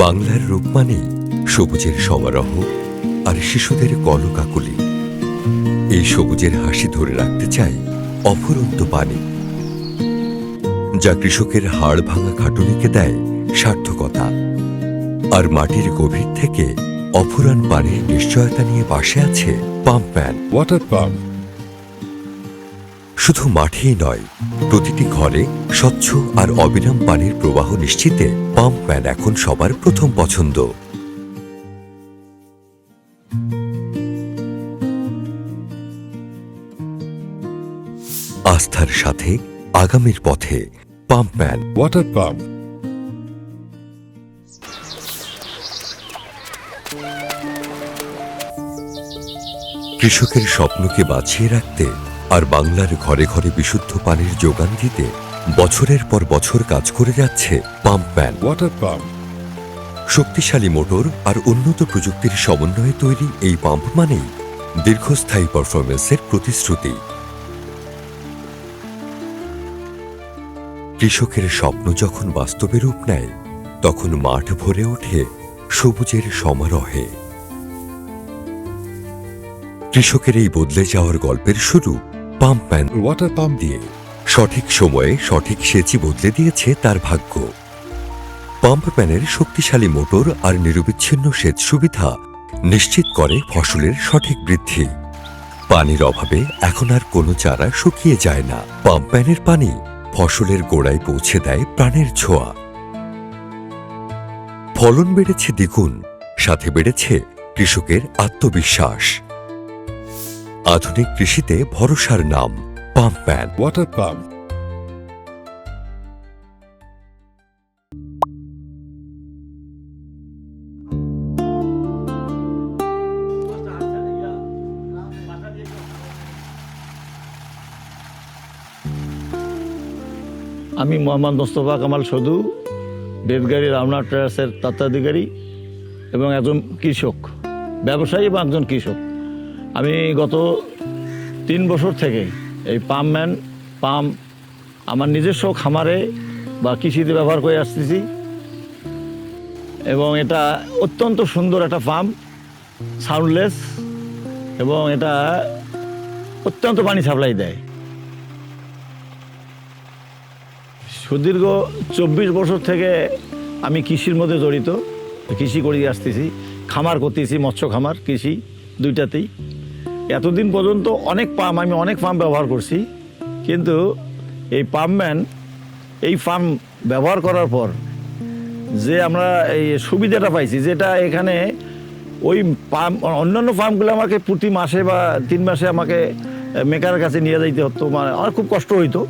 বাংলার রূপ মানেই সবুজের সমারোহ আর শিশুদের কলকাকলি। এই সবুজের হাসি ধরে রাখতে চাই অফুরন্ত পানি, যা কৃষকের হাড় ভাঙা খাটুনিকে দেয় সার্থকতা। আর মাটির গভীর থেকে অফুরান পানির নিশ্চয়তা নিয়ে পাশে আছে পাম্পম্যান ওয়াটার পাম্প। শুধু মাঠেই নয়, প্রতিটি ঘরে স্বচ্ছ আর অবিরাম পানির প্রবাহ নিশ্চিতে পাম্পম্যান এখন সবার প্রথম পছন্দ। আস্থার সাথে আগামীর পথে পাম্পম্যান ওয়াটার পাম্প। কৃষকের স্বপ্নকে বাঁচিয়ে রাখতে আর বাংলার ঘরে ঘরে বিশুদ্ধ পানির যোগান দিতে বছরের পর বছর কাজ করে যাচ্ছে পাম্পম্যান ওয়াটার পাম্প। শক্তিশালী মোটর আর উন্নত প্রযুক্তির সমন্বয়ে তৈরি এই পাম্প মানেই দীর্ঘস্থায়ী পারফরমেন্সের প্রতিশ্রুতি। কৃষকের স্বপ্ন যখন বাস্তবে রূপ নেয়, তখন মাঠ ভরে ওঠে সবুজের সমারোহে। কৃষকের এই বদলে যাওয়ার গল্পের শুরু পাম্পম্যান ওয়াটার পাম্প দিয়ে। সঠিক সময়ে সঠিক সেচই বদলে দিয়েছে তার ভাগ্য। পাম্পম্যানের শক্তিশালী মোটর আর নিরবিচ্ছিন্ন সেচ সুবিধা নিশ্চিত করে ফসলের সঠিক বৃদ্ধি। পানির অভাবে এখন আর কোনো চারা শুকিয়ে যায় না। পাম্পম্যানের পানি ফসলের গোড়ায় পৌঁছে দেয় প্রাণের ছোঁয়া। ফলন বেড়েছে দ্বিগুণ, সাথে বেড়েছে কৃষকের আত্মবিশ্বাস। আধুনিক কৃষিতে ভরসার নাম পাম্পম্যান ওয়াটার পাম্প। আমি মোহাম্মদ মোস্তফা কামাল সদু, বেদগাড়ি রামনাথ ট্রেডার্সের তত্ত্বাধিকারী এবং একজন কৃষক, ব্যবসায়ী এবং একজন কৃষক। আমি গত 3 বছর থেকে এই পাম্পম্যান পাম্প আমার নিজস্ব খামারে বা কৃষিতে ব্যবহার করে আসতেছি এবং এটা অত্যন্ত সুন্দর একটা পাম্প, সাউন্ডলেস, এবং এটা অত্যন্ত পানি সাপ্লাই দেয়। সুদীর্ঘ 24 বছর থেকে আমি কৃষির মধ্যে জড়িত, কৃষি করে আসতেছি, খামার করতেছি, মৎস্য খামার, কৃষি দুইটাতেই। এতদিন পর্যন্ত আমি অনেক পাম্প ব্যবহার করছি, কিন্তু এই পাম্পম্যান এই পাম্প ব্যবহার করার পর যে আমরা এই সুবিধাটা পাইছি, যেটা এখানে ওই পাম্প অন্যান্য পাম্পগুলো আমাকে প্রতি মাসে বা 3 মাসে আমাকে মেকারের কাছে নিয়ে যাইতে হতো, মানে আমার খুব কষ্ট হইতো।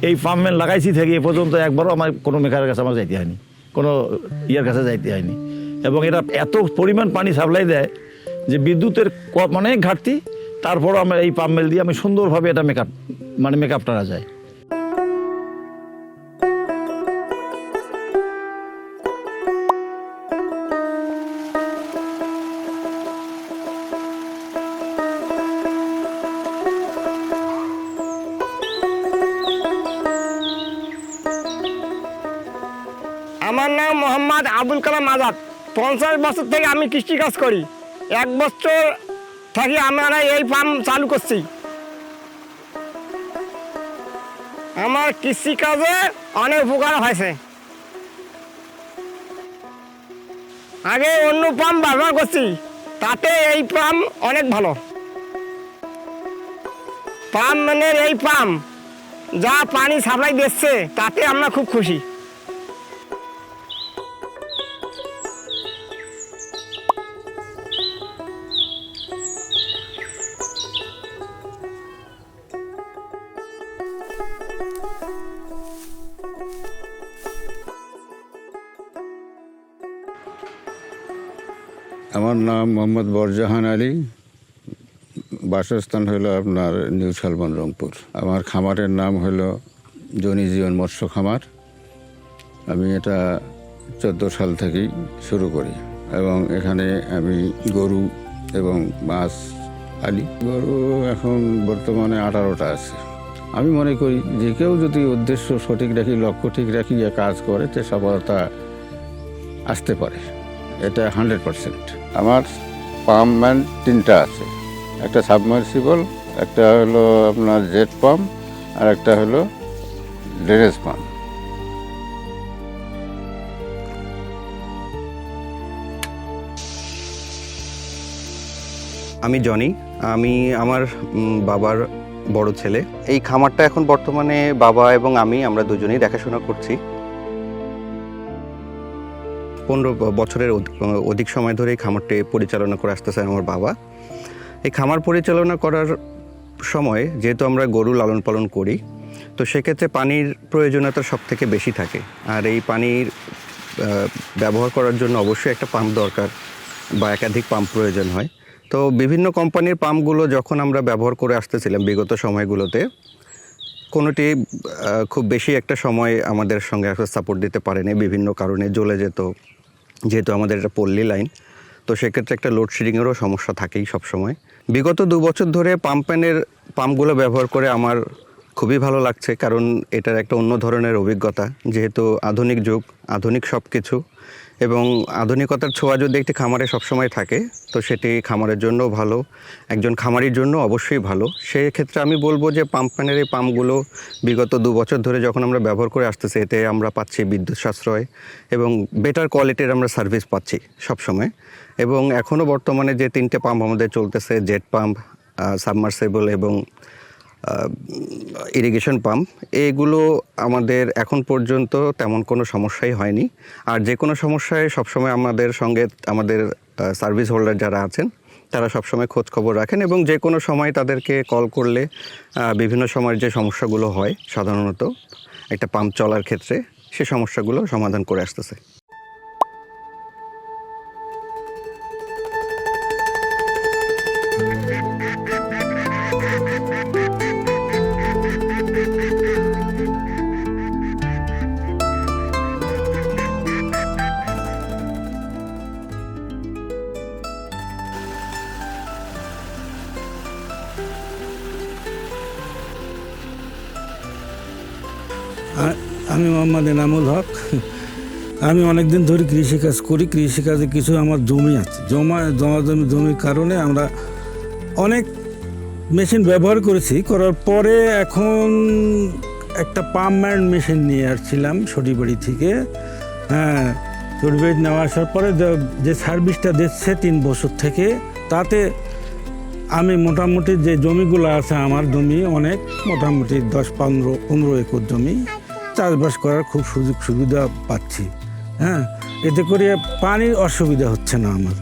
এই পাম্পম্যান লাগাইছি থেকে এ পর্যন্ত একবারও আমার কোনো মেকারের কাছে আমার যাইতে হয়নি, কোনো ইয়ার কাছে যাইতে হয়নি। এবং এটা এত পরিমাণ পানি সাপ্লাই দেয় যে বিদ্যুতের অনেক ঘাটতি, তারপরও আমরা এই পাম্পমেল দিয়ে আমি সুন্দরভাবে এটা মেকআপ করা যায়। আমার নাম মোহাম্মদ আবুল কালাম আজাদ। 50 বছর থেকে আমি কৃষিকাজ করি। 1 বছর থেকে আমরা এই পাম্প চালু করছি। আমার কৃষিকাজে অনেক উপকার হয়েছে। আগে অন্য পাম্প ব্যবহার করছি, তাতে এই পাম্প অনেক ভালো। পাম্পম্যানের এই পাম্প যা পানি সাপ্লাই দিচ্ছে, তাতে আমরা খুব খুশি। আমার নাম মোহাম্মদ বরজাহান আলী, বাসস্থান হলো আপনার নিউ শালবন রংপুর। আমার খামারের নাম হলো জনি জীবন মৎস্য খামার। আমি এটা 14 সাল থেকেই শুরু করি এবং এখানে আমি গরু এবং মাছ পালি। গরু এখন বর্তমানে 18টা আছে। আমি মনে করি যে কেউ যদি উদ্দেশ্য সঠিক রাখি, লক্ষ্য ঠিক রাখি কাজ করে, তে সফলতা আসতে পারে, এটা 100%। আমার পাম্পম্যান 3টা আছে, একটা সাবমার্সিবল, একটা হলো আপনার জেট পাম্প, আর একটা হলো ড্রেনেজ পাম্প। আমি জনি, আমি আমার বাবার বড় ছেলে। এই খামারটা এখন বর্তমানে বাবা এবং আমরা দুজনেই দেখাশোনা করছি। 15 বছরের অধিক সময় ধরে এই খামারটি পরিচালনা করে আসতেছে আমার বাবা। এই খামার পরিচালনা করার সময় যেহেতু আমরা গরু লালন পালন করি, তো সেক্ষেত্রে পানির প্রয়োজনীয়তা সব থেকে বেশি থাকে। আর এই পানির ব্যবহার করার জন্য অবশ্যই একটা পাম্প দরকার বা একাধিক পাম্প প্রয়োজন হয়। তো বিভিন্ন কোম্পানির পাম্পগুলো যখন আমরা ব্যবহার করে আসতেছিলাম বিগত সময়গুলোতে, কোনোটি খুব বেশি একটা সময় আমাদের সঙ্গে সাপোর্ট দিতে পারেনি, বিভিন্ন কারণে জ্বলে যেত। যেহেতু আমাদের এটা পল্লী লাইন, তো সেক্ষেত্রে একটা লোডশেডিংয়েরও সমস্যা থাকেই সবসময়। বিগত 2 বছর ধরে পাম্পগুলো ব্যবহার করে আমার খুবই ভালো লাগছে, কারণ এটার একটা অন্য ধরনের অভিজ্ঞতা। যেহেতু আধুনিক যুগ, আধুনিক সব কিছু, এবং আধুনিকতার ছোঁয়া যদি একটি খামারে সবসময় থাকে, তো সেটি খামারের জন্য ভালো, একজন খামারির জন্য অবশ্যই ভালো। সেক্ষেত্রে আমি বলবো যে পাম্পম্যানের এই পাম্পগুলো বিগত 2 বছর ধরে যখন আমরা ব্যবহার করে আসতেছি, এতে আমরা পাচ্ছি বিদ্যুৎ সাশ্রয় এবং বেটার কোয়ালিটির আমরা সার্ভিস পাচ্ছি সবসময়। এবং এখনও বর্তমানে যে 3টে পাম্প আমাদের চলতেছে, জেট পাম্প, সাবমার্সিবল এবং ইরিগেশন পাম্প, এগুলো আমাদের এখন পর্যন্ত তেমন কোনো সমস্যাই হয়নি। আর যে কোনো সমস্যায় সবসময় আমাদের সঙ্গে আমাদের সার্ভিস হোল্ডার যারা আছেন তারা সবসময় খোঁজ খবর রাখেন, এবং যে কোনো সময় তাদেরকে কল করলে বিভিন্ন সময়ের যে সমস্যাগুলো হয় সাধারণত একটা পাম্প চলার ক্ষেত্রে, সে সমস্যাগুলো সমাধান করে আসতেছে। আমি মোহাম্মদ এনামুল হক। আমি অনেক দিন ধরে কৃষিকাজ করি। কৃষিকাজে কিছু আমার জমি আছে, জমির কারণে আমরা অনেক মেশিন ব্যবহার করেছি। করার পরে এখন একটা পাম্পম্যান মেশিন নিয়ে আসছিলাম সরিবাড়ি থেকে। হ্যাঁ, সরিবাড়ি নেওয়া আসার পরে যে সার্ভিসটা দিচ্ছে 3 বছর থেকে, তাতে আমি মোটামুটি যে জমিগুলো আছে, আমার জমি অনেক, মোটামুটি 10-15 একর জমি, চাষবাস করার খুব সুযোগ সুবিধা পাচ্ছি। হ্যাঁ, এতে করে পানির অসুবিধা হচ্ছে না আমার।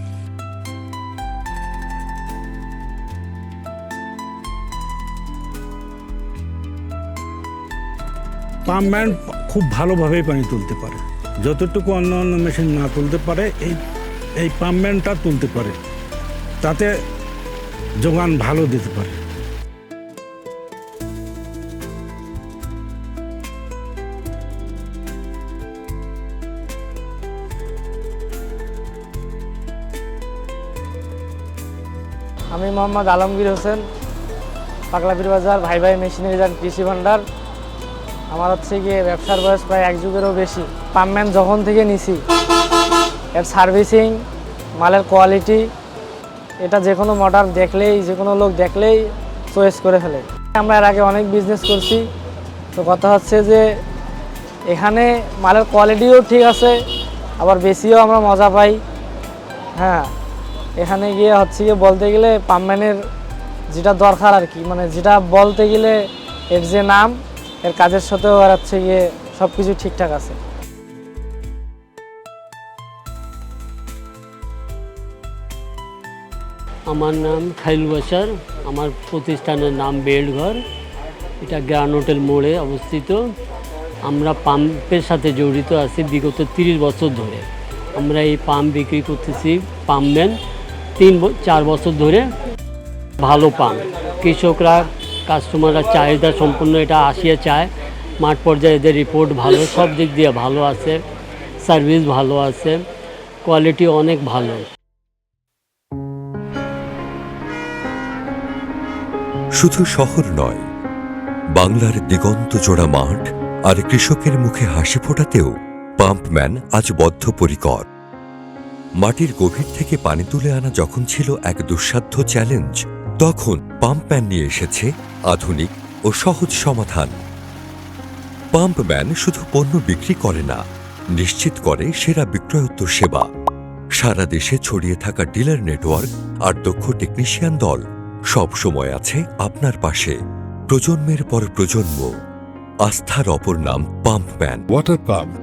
পাম্পম্যান খুব ভালোভাবেই পানি তুলতে পারে, যতটুকু অন্য মেশিন না তুলতে পারে এই পাম্পম্যানটা তুলতে পারে, তাতে যোগান ভালো দিতে পারে। আমি মোহাম্মদ আলমগীর হোসেন, পাগলাপীর বাজার ভাই ভাই মেশিনারি অ্যান্ড কৃষি ভাণ্ডার। আমার হচ্ছে গিয়ে ব্যবসার বয়স প্রায় 1 যুগেরও বেশি। পাম্পম্যান যখন থেকে নিছি, এর সার্ভিসিং, মালের কোয়ালিটি, এটা যে কোনো মোটর দেখলেই, যে কোনো লোক দেখলেই চয়েস করে ফেলে। আমরা এর আগে অনেক বিজনেস করছি, তো কথা হচ্ছে যে এখানে মালের কোয়ালিটিও ঠিক আছে, আবার বেশিও আমরা মজা পাই। হ্যাঁ, এখানে গিয়ে হচ্ছে গিয়ে বলতে গেলে পাম্পম্যানের যেটা দরকার আর কি, মানে যেটা বলতে গেলে এর যে নাম, এর কাজের সাথেও আর হচ্ছে গিয়ে সব কিছু ঠিকঠাক আছে। আমার নাম খাইল বাসার, আমার প্রতিষ্ঠানের নাম বেল্টঘর, এটা গ্র্যান্ড হোটেল মোড়ে অবস্থিত। আমরা পাম্পের সাথে জড়িত আছি বিগত 30 বছর ধরে। আমরা এই পাম্প বিক্রি করতেছি, পাম্পম্যান 3-4 বছর ধরে। ভালো পাম্প, কৃষকরা, কাস্টমাররা চাহিদা সম্পূর্ণ এটা আসিয়া চায়। মাঠ পর্যায়ে এদের রিপোর্ট ভালো, সব দিক দিয়ে ভালো আছে, সার্ভিস ভালো আছে, কোয়ালিটি অনেক ভালো। শুধু শহর নয়, বাংলার দিগন্ত জোড়া মাঠ আর কৃষকের মুখে হাসি ফোটাতেও পাম্পম্যান আজ বদ্ধপরিকর। মাটির গভীর থেকে পানি তুলে আনা যখন ছিল এক দুঃসাধ্য চ্যালেঞ্জ, তখন পাম্পম্যান নিয়ে এসেছে আধুনিক ও সহজ সমাধান। পাম্পম্যান শুধু পণ্য বিক্রি করে না, নিশ্চিত করে সেরা বিক্রয়োত্তর সেবা। সারা দেশে ছড়িয়ে থাকা ডিলার নেটওয়ার্ক আর দক্ষ টেকনিশিয়ান দল সব সময় আছে আপনার পাশে। প্রজন্মের পর প্রজন্ম আস্থার অপর নাম পাম্পম্যান। Water pump.